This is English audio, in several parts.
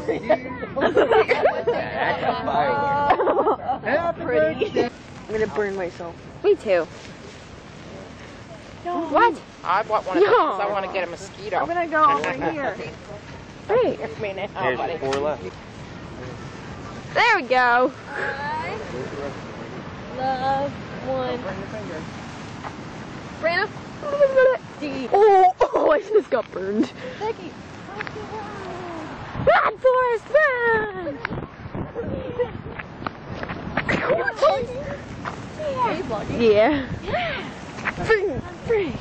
That's a firework. That's pretty. I'm gonna burn myself. Me too. No. What? I want one of those because I want to get a mosquito. I'm gonna go over here. Hey. There's 4 left. There we go. I love one. Brandon. Oh, I just got burned. Becky. Run, Forrest, run! Yeah. Freak.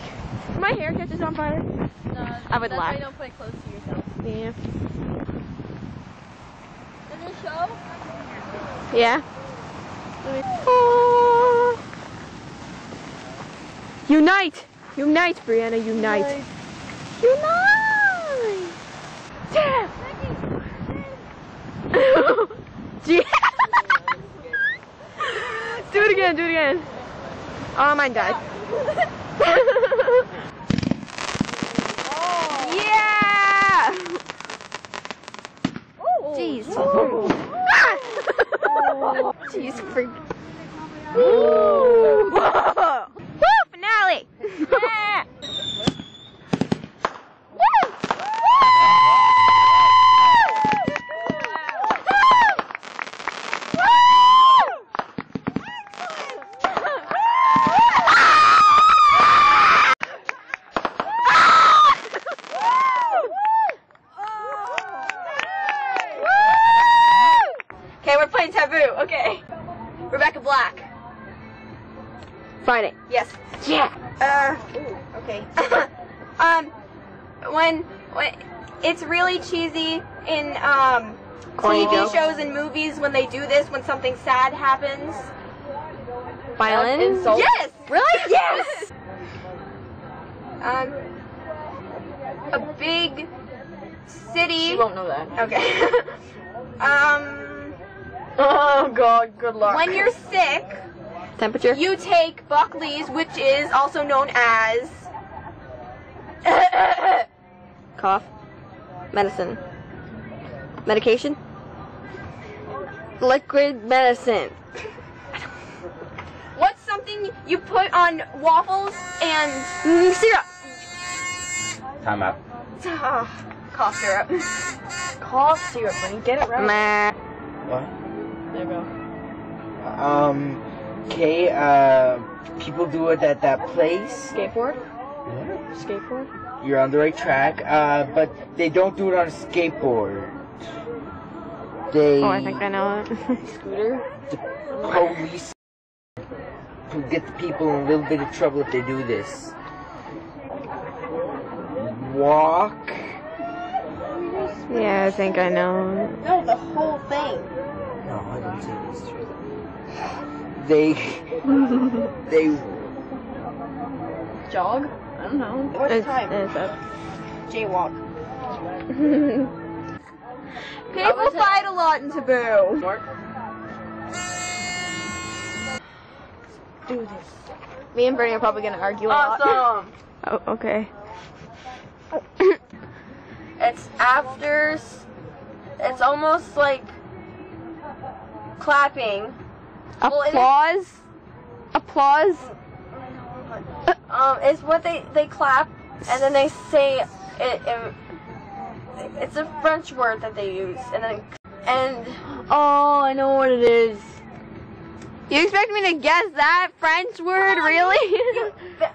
My hair catches on fire. No, I would that's laugh. why you don't put it close to yourself. Yeah. Is it a show? Yeah. Oh. Unite! Unite, Brianna, unite. Unite! Yeah! Yeah. Do it again, do it again. Oh, mine died. Yeah! Jeez. Jeez, freak. Woo! Woo! Finale! Yeah! Okay, we're playing Taboo. Okay. Rebecca Black. Friday. Yes. Yeah. Okay. When it's really cheesy in Corny TV joke. shows and movies when they do this when something sad happens. Violin? Insult. Yes. Really? Yes. A big city. You won't know that. Okay. Oh God, good luck. When you're sick, Temperature? you take Buckley's, which is also known as Cough. Medicine. Medication? Liquid medicine. what's something you put on waffles and Syrup. Time out. cough syrup. Cough syrup. When you get it right. Meh. What? There you go. Okay, people do it at that place. Skateboard. What? Skateboard. You're on the right track, but they don't do it on a skateboard. They, Oh, I think I know it. Scooter. the police who get the people in a little bit of trouble if they do this. Walk. Yeah, I think I know. No, the whole thing. No, I don't say this. They Jog. I don't know. What's It's time? up. Jaywalk. People fight a lot in Taboo. Do this. Me and Bernie are probably gonna argue a lot. Awesome. Oh, okay. It's after. It's almost like clapping. Well, it is- Applause. Applause. It's what they clap and then they say it's a French word that they use and Oh, I know what it is. You expect me to guess that French word, really?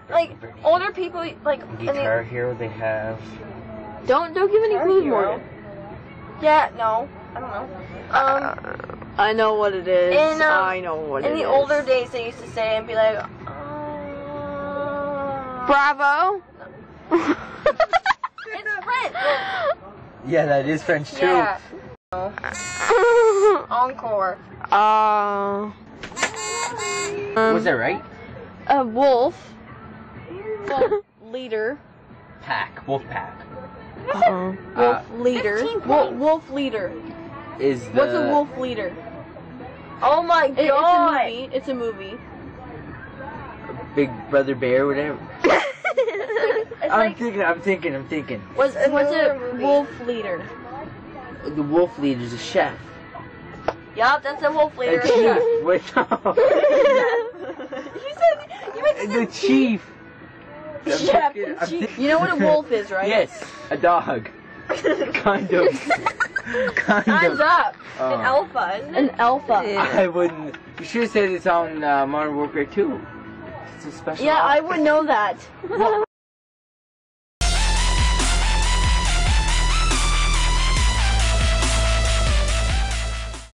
like older people like Guitar Hero they have. Don't give any clues more. yeah no I don't know I know what it is. In, I know what it is. in the older days they used to say and be like Bravo. it's French. Yeah, that is French too. Yeah. Encore. Was that right? A wolf. Leader. Pack. Wolf pack. Uh-oh. Wolf leader. 15 Wolf leader. Is the What's a wolf leader? Oh my god. It's a movie. Big Brother Bear, whatever. It's I'm like thinking. What's another a movie. wolf leader? the wolf leader is a chef. Yup, that's the wolf A leader. chief. Wait, no. You meant The chief. chef. You know what a wolf is, right? Yes, a dog. Kind of. Kind Time's of. up. Oh. An alpha, isn't it? An alpha. I wouldn't. You should have said it's on Modern Warfare 2. It's a special. Yeah, I would know that.